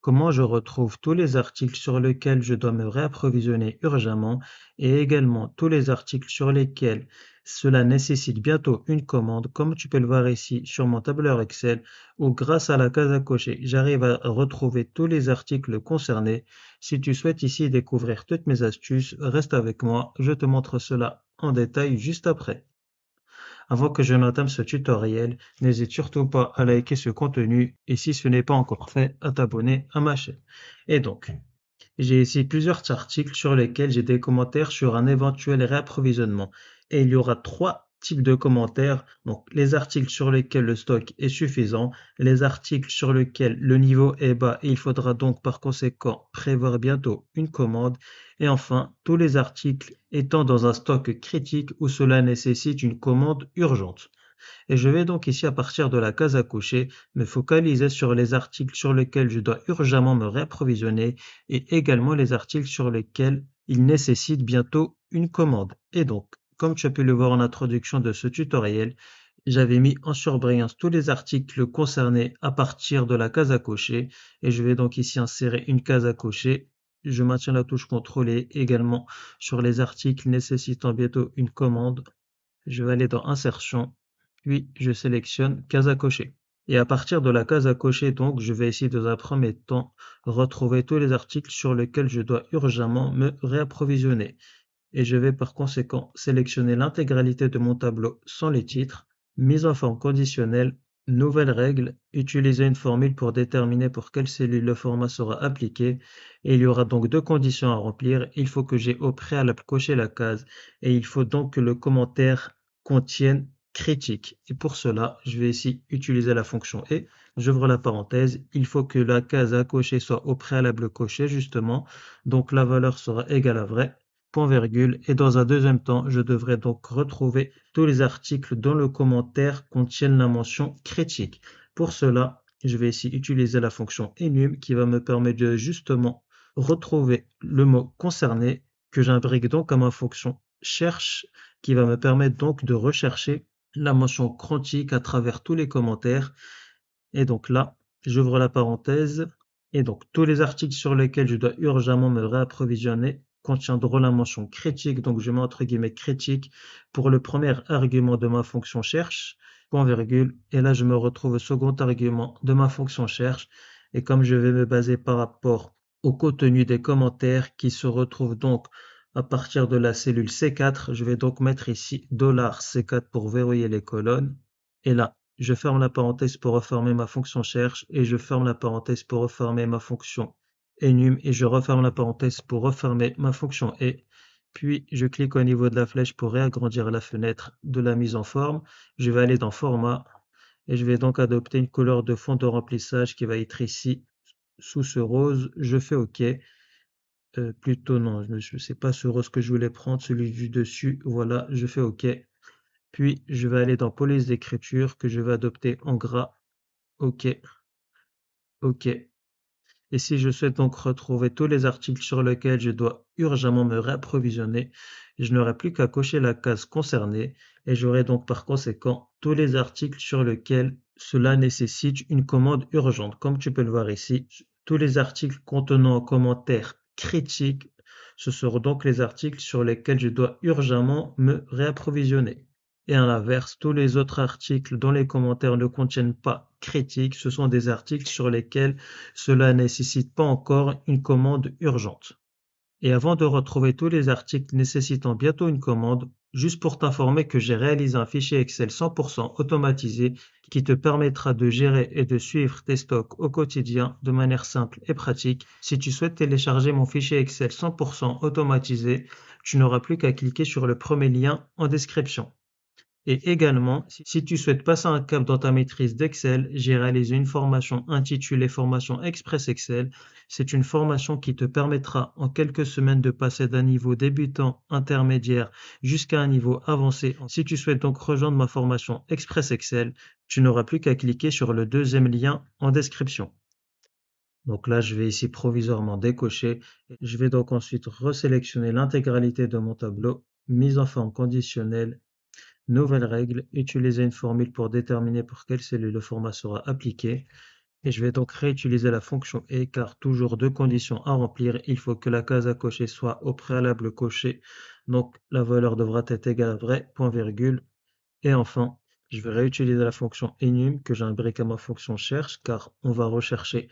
comment je retrouve tous les articles sur lesquels je dois me réapprovisionner urgemment et également tous les articles sur lesquels cela nécessite bientôt une commande, comme tu peux le voir ici sur mon tableur Excel, où grâce à la case à cocher, j'arrive à retrouver tous les articles concernés. Si tu souhaites ici découvrir toutes mes astuces, reste avec moi, je te montre cela en détail juste après. Avant que je n'entame ce tutoriel, n'hésite surtout pas à liker ce contenu et si ce n'est pas encore fait, à t'abonner à ma chaîne. Et donc, j'ai ici plusieurs articles sur lesquels j'ai des commentaires sur un éventuel réapprovisionnement. Et il y aura trois types de commentaires. Donc, les articles sur lesquels le stock est suffisant, les articles sur lesquels le niveau est bas et il faudra donc par conséquent prévoir bientôt une commande. Et enfin, tous les articles étant dans un stock critique où cela nécessite une commande urgente. Et je vais donc ici, à partir de la case à cocher, me focaliser sur les articles sur lesquels je dois urgemment me réapprovisionner et également les articles sur lesquels il nécessite bientôt une commande. Et donc, comme tu as pu le voir en introduction de ce tutoriel, j'avais mis en surbrillance tous les articles concernés à partir de la case à cocher et je vais donc ici insérer une case à cocher. Je maintiens la touche CTRL et également sur les articles nécessitant bientôt une commande. Je vais aller dans Insertion, puis je sélectionne case à cocher. Et à partir de la case à cocher, donc, je vais essayer dans un premier temps retrouver tous les articles sur lesquels je dois urgemment me réapprovisionner. Et je vais par conséquent sélectionner l'intégralité de mon tableau sans les titres, mise en forme conditionnelle, nouvelle règle, utiliser une formule pour déterminer pour quelle cellule le format sera appliqué. Et il y aura donc deux conditions à remplir. Il faut que j'ai au préalable coché la case et il faut donc que le commentaire contienne critique. Et pour cela, je vais ici utiliser la fonction et, j'ouvre la parenthèse, il faut que la case à cocher soit au préalable cochée justement, donc la valeur sera égale à vrai, point virgule, et dans un deuxième temps, je devrais donc retrouver tous les articles dont le commentaire contienne la mention critique. Pour cela, je vais ici utiliser la fonction enum qui va me permettre de justement retrouver le mot concerné que j'imbrique donc à ma fonction cherche qui va me permettre donc de rechercher la mention critique à travers tous les commentaires. Et donc là, j'ouvre la parenthèse. Et donc tous les articles sur lesquels je dois urgemment me réapprovisionner contiendront la mention critique. Donc je mets entre guillemets critique pour le premier argument de ma fonction cherche, point virgule. Et là, je me retrouve au second argument de ma fonction cherche. Et comme je vais me baser par rapport au contenu des commentaires qui se retrouvent donc à partir de la cellule C4, je vais donc mettre ici $C4 pour verrouiller les colonnes. Et là, je ferme la parenthèse pour refermer ma fonction cherche et je ferme la parenthèse pour refermer ma fonction enum et je referme la parenthèse pour refermer ma fonction et. Puis je clique au niveau de la flèche pour réagrandir la fenêtre de la mise en forme. Je vais aller dans Format et je vais donc adopter une couleur de fond de remplissage qui va être ici sous ce rose. Je fais OK. Plutôt non, je sais pas ce rose que je voulais prendre, celui du dessus. Voilà, je fais OK. Puis je vais aller dans police d'écriture que je vais adopter en gras. OK, OK. Et si je souhaite donc retrouver tous les articles sur lesquels je dois urgemment me réapprovisionner, je n'aurai plus qu'à cocher la case concernée et j'aurai donc par conséquent tous les articles sur lesquels cela nécessite une commande urgente. Comme tu peux le voir ici, tous les articles contenant un commentaire critique, ce seront donc les articles sur lesquels je dois urgemment me réapprovisionner. Et à l'inverse, tous les autres articles dont les commentaires ne contiennent pas critique, ce sont des articles sur lesquels cela nécessite pas encore une commande urgente. Et avant de retrouver tous les articles nécessitant bientôt une commande, juste pour t'informer que j'ai réalisé un fichier Excel 100% automatisé qui te permettra de gérer et de suivre tes stocks au quotidien de manière simple et pratique. Si tu souhaites télécharger mon fichier Excel 100% automatisé, tu n'auras plus qu'à cliquer sur le premier lien en description. Et également, si tu souhaites passer un cap dans ta maîtrise d'Excel, j'ai réalisé une formation intitulée Formation Express Excel. C'est une formation qui te permettra en quelques semaines de passer d'un niveau débutant, intermédiaire, jusqu'à un niveau avancé. Si tu souhaites donc rejoindre ma formation Express Excel, tu n'auras plus qu'à cliquer sur le deuxième lien en description. Donc là, je vais ici provisoirement décocher. Je vais donc ensuite resélectionner l'intégralité de mon tableau, mise en forme conditionnelle. Nouvelle règle, utiliser une formule pour déterminer pour quelle cellule le format sera appliqué. Et je vais donc réutiliser la fonction et car toujours deux conditions à remplir. Il faut que la case à cocher soit au préalable cochée. Donc la valeur devra être égale à vrai, point virgule. Et enfin, je vais réutiliser la fonction enum que j'imbrique à ma fonction cherche car on va rechercher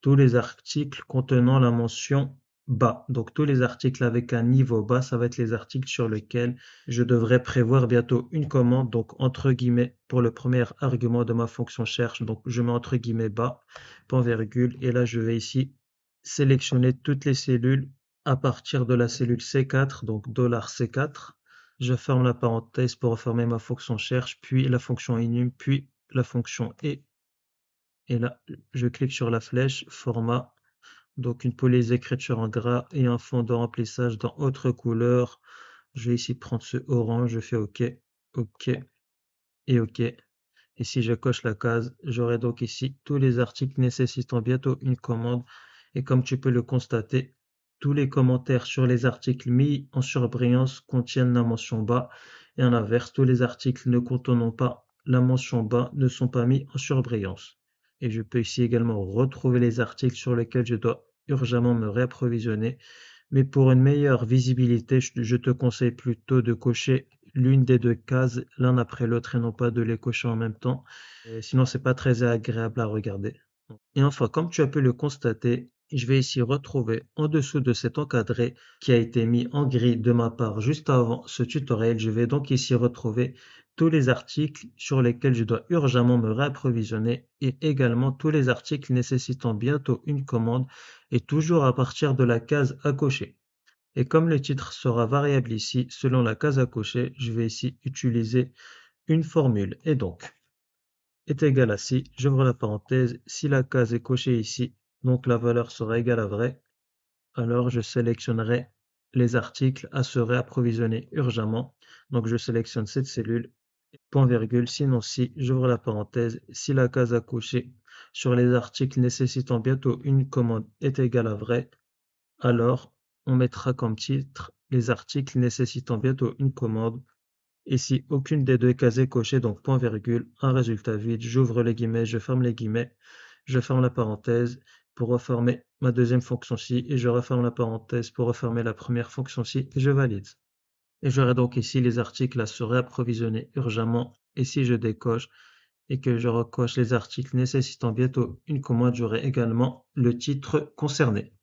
tous les articles contenant la mention bas. Donc tous les articles avec un niveau bas, ça va être les articles sur lesquels je devrais prévoir bientôt une commande. Donc entre guillemets pour le premier argument de ma fonction cherche. Donc je mets entre guillemets bas, point virgule. Et là je vais ici sélectionner toutes les cellules à partir de la cellule C4, donc $C4. Je ferme la parenthèse pour refermer ma fonction cherche, puis la fonction enum, puis la fonction et là, je clique sur la flèche format, donc une police d'écriture en gras et un fond de remplissage dans autre couleur. Je vais ici prendre ce orange, je fais OK, OK et OK. Et si je coche la case, j'aurai donc ici tous les articles nécessitant bientôt une commande. Et comme tu peux le constater, tous les commentaires sur les articles mis en surbrillance contiennent la mention bas. Et à l'inverse, tous les articles ne contenant pas la mention bas ne sont pas mis en surbrillance. Et je peux ici également retrouver les articles sur lesquels je dois urgemment me réapprovisionner. Mais pour une meilleure visibilité, je te conseille plutôt de cocher l'une des deux cases l'un après l'autre et non pas de les cocher en même temps. Et sinon, c'est pas très agréable à regarder. Et enfin, comme tu as pu le constater, je vais ici retrouver en dessous de cet encadré qui a été mis en gris de ma part juste avant ce tutoriel. Je vais donc ici retrouver tous les articles sur lesquels je dois urgemment me réapprovisionner et également tous les articles nécessitant bientôt une commande et toujours à partir de la case à cocher. Et comme le titre sera variable ici, selon la case à cocher, je vais ici utiliser une formule. Et donc, est égal à si, j'ouvre la parenthèse, si la case est cochée ici, donc la valeur sera égale à vrai, alors je sélectionnerai les articles à se réapprovisionner urgemment. Donc je sélectionne cette cellule, point virgule, sinon si, j'ouvre la parenthèse, si la case à cocher sur les articles nécessitant bientôt une commande est égale à vrai, alors on mettra comme titre les articles nécessitant bientôt une commande. Et si aucune des deux cases est cochée, donc point virgule, un résultat vide, j'ouvre les guillemets, je ferme les guillemets, je ferme la parenthèse pour refermer ma deuxième fonction ci et je referme la parenthèse pour refermer la première fonction ci et je valide. Et j'aurai donc ici les articles à se réapprovisionner urgemment. Et si je décoche et que je recoche les articles nécessitant bientôt une commande, j'aurai également le titre concerné.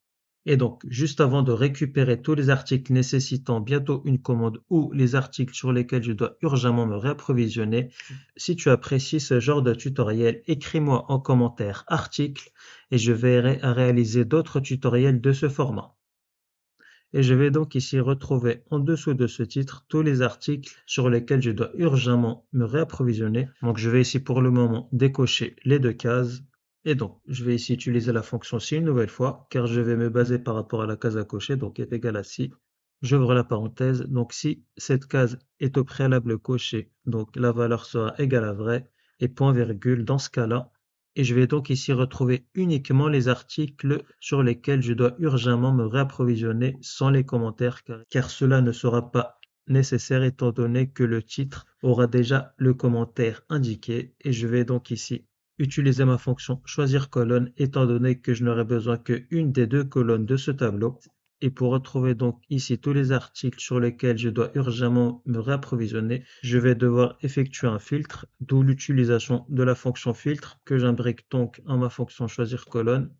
Et donc, juste avant de récupérer tous les articles nécessitant bientôt une commande ou les articles sur lesquels je dois urgemment me réapprovisionner, si tu apprécies ce genre de tutoriel, écris-moi en commentaire article et je verrai à réaliser d'autres tutoriels de ce format. Et je vais donc ici retrouver en dessous de ce titre tous les articles sur lesquels je dois urgemment me réapprovisionner. Donc je vais ici pour le moment décocher les deux cases. Et donc je vais ici utiliser la fonction si une nouvelle fois car je vais me baser par rapport à la case à cocher. Donc est égal à si. J'ouvre la parenthèse. Donc si cette case est au préalable cochée, donc la valeur sera égale à vrai et point virgule dans ce cas-là. Et je vais donc ici retrouver uniquement les articles sur lesquels je dois urgemment me réapprovisionner sans les commentaires car cela ne sera pas nécessaire étant donné que le titre aura déjà le commentaire indiqué et je vais donc ici utiliser ma fonction choisir colonne étant donné que je n'aurai besoin qu'une des deux colonnes de ce tableau. Et pour retrouver donc ici tous les articles sur lesquels je dois urgemment me réapprovisionner, je vais devoir effectuer un filtre, d'où l'utilisation de la fonction filtre que j'imbrique donc à ma fonction choisir colonne.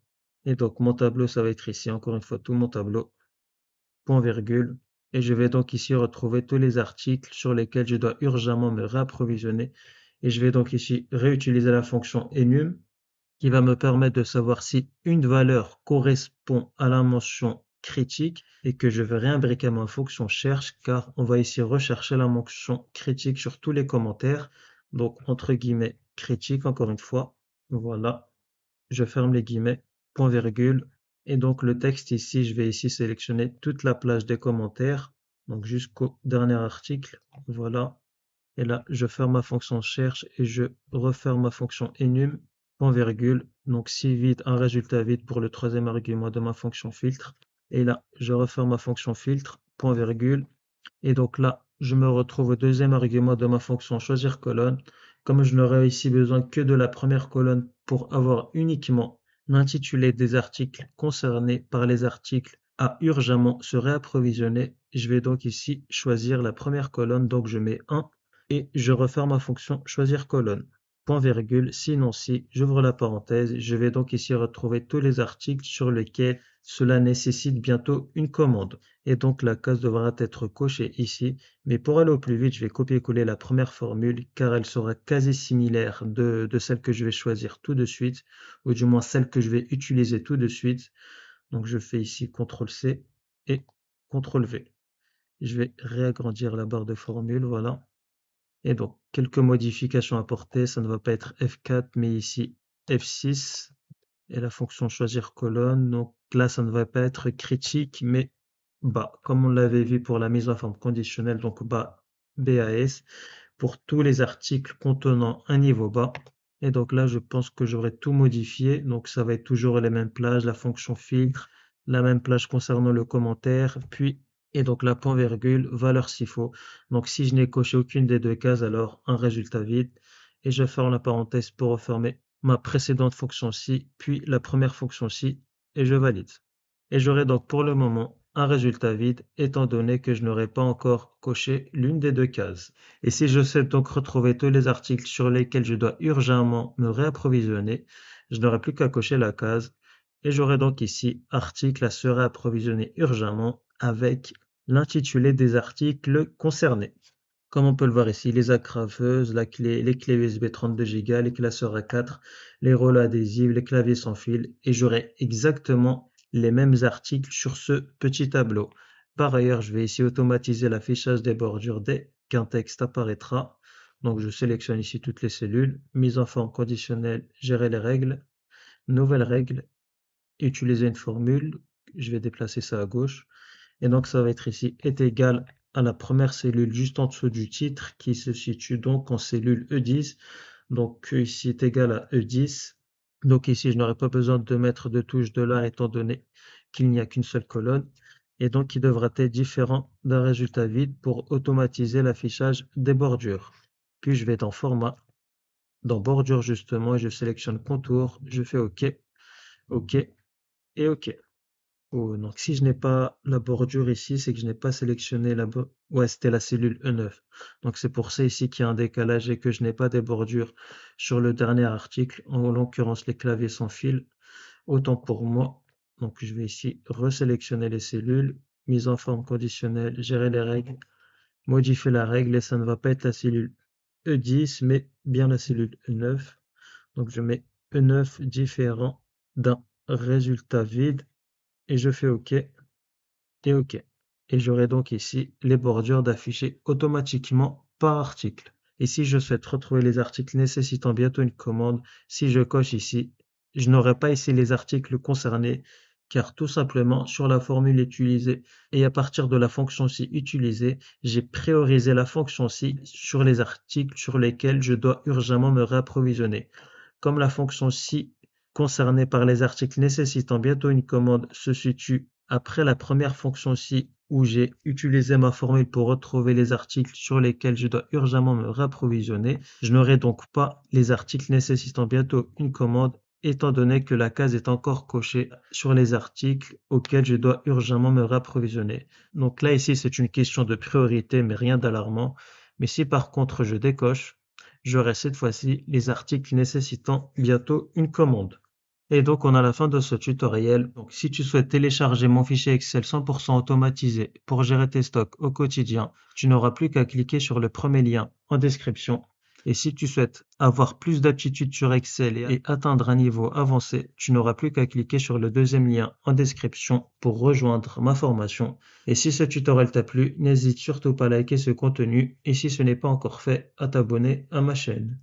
Et donc mon tableau, ça va être ici, encore une fois, tout mon tableau, point virgule. Et je vais donc ici retrouver tous les articles sur lesquels je dois urgemment me réapprovisionner. Et je vais donc ici réutiliser la fonction enum qui va me permettre de savoir si une valeur correspond à la mention critique et que je vais réimbriquer ma fonction cherche car on va ici rechercher la mention critique sur tous les commentaires. Donc entre guillemets critique encore une fois. Voilà, je ferme les guillemets, point virgule. Et donc le texte ici, je vais ici sélectionner toute la plage des commentaires, donc jusqu'au dernier article. Voilà. Et là, je ferme ma fonction cherche et je referme ma fonction enum, point virgule. Donc si vide, un résultat vide pour le troisième argument de ma fonction filtre. Et là, je referme ma fonction filtre, point virgule. Et donc là, je me retrouve au deuxième argument de ma fonction choisir colonne. Comme je n'aurai ici besoin que de la première colonne pour avoir uniquement l'intitulé des articles concernés par les articles à urgemment se réapprovisionner, je vais donc ici choisir la première colonne, donc je mets 1 et je referme ma fonction choisir colonne. Point virgule, sinon si, j'ouvre la parenthèse, je vais donc ici retrouver tous les articles sur lesquels cela nécessite bientôt une commande. Et donc la case devra être cochée ici, mais pour aller au plus vite, je vais copier-coller la première formule car elle sera quasi similaire de celle que je vais choisir tout de suite, ou du moins celle que je vais utiliser tout de suite. Donc je fais ici CTRL-C et CTRL-V. Je vais réagrandir la barre de formule, voilà. Et donc, quelques modifications apportées, ça ne va pas être F4, mais ici F6, et la fonction choisir colonne, donc là, ça ne va pas être critique, mais bas, comme on l'avait vu pour la mise en forme conditionnelle, donc bas, BAS, pour tous les articles contenant un niveau bas. Et donc là, je pense que j'aurais tout modifié, donc ça va être toujours les mêmes plages, la fonction filtre, la même plage concernant le commentaire, puis et donc la point virgule, valeur s'il faut. Donc si je n'ai coché aucune des deux cases, alors un résultat vide. Et je ferme la parenthèse pour refermer ma précédente fonction-ci, puis la première fonction-ci, et je valide. Et j'aurai donc pour le moment un résultat vide, étant donné que je n'aurai pas encore coché l'une des deux cases. Et si je souhaite donc retrouver tous les articles sur lesquels je dois urgemment me réapprovisionner, je n'aurai plus qu'à cocher la case et j'aurai donc ici article à se réapprovisionner urgemment avec l'intitulé des articles concernés. Comme on peut le voir ici, les accraveuses, les clés USB 32 Go, les classeurs A4, les rouleaux adhésifs, les claviers sans fil, et j'aurai exactement les mêmes articles sur ce petit tableau. Par ailleurs, je vais ici automatiser l'affichage des bordures dès qu'un texte apparaîtra. Donc je sélectionne ici toutes les cellules, mise en forme conditionnelle, gérer les règles, nouvelles règles, utiliser une formule, je vais déplacer ça à gauche. Et donc ça va être ici est égal à la première cellule juste en dessous du titre qui se situe donc en cellule E10. Donc ici est égal à E10. Donc ici je n'aurai pas besoin de mettre de touche de là étant donné qu'il n'y a qu'une seule colonne. Et donc il devra être différent d'un résultat vide pour automatiser l'affichage des bordures. Puis je vais dans format, dans bordure justement, et je sélectionne contour, je fais OK, OK et OK. Oh, donc si je n'ai pas la bordure ici, c'est que je n'ai pas sélectionné la ouais, c'était la cellule E9. Donc c'est pour ça ici qu'il y a un décalage et que je n'ai pas des bordures sur le dernier article, en l'occurrence les claviers sans fil. Autant pour moi. Donc je vais ici resélectionner les cellules, mise en forme conditionnelle, gérer les règles, modifier la règle et ça ne va pas être la cellule E10 mais bien la cellule E9. Donc je mets E9 différent d'un résultat vide et je fais OK et OK. Et j'aurai donc ici les bordures d'afficher automatiquement par article. Et si je souhaite retrouver les articles nécessitant bientôt une commande, si je coche ici, je n'aurai pas ici les articles concernés car tout simplement sur la formule utilisée et à partir de la fonction ci utilisée, j'ai priorisé la fonction ci sur les articles sur lesquels je dois urgemment me réapprovisionner. Comme la fonction ci concernée par les articles nécessitant bientôt une commande se situe après la première fonction ci où j'ai utilisé ma formule pour retrouver les articles sur lesquels je dois urgemment me réapprovisionner, je n'aurai donc pas les articles nécessitant bientôt une commande étant donné que la case est encore cochée sur les articles auxquels je dois urgemment me réapprovisionner. Donc là ici c'est une question de priorité mais rien d'alarmant. Mais si par contre je décoche, j'aurai cette fois-ci les articles nécessitant bientôt une commande. Et donc, on a la fin de ce tutoriel. Donc, si tu souhaites télécharger mon fichier Excel 100% automatisé pour gérer tes stocks au quotidien, tu n'auras plus qu'à cliquer sur le premier lien en description. Et si tu souhaites avoir plus d'aptitude sur Excel et atteindre un niveau avancé, tu n'auras plus qu'à cliquer sur le deuxième lien en description pour rejoindre ma formation. Et si ce tutoriel t'a plu, n'hésite surtout pas à liker ce contenu et si ce n'est pas encore fait, à t'abonner à ma chaîne.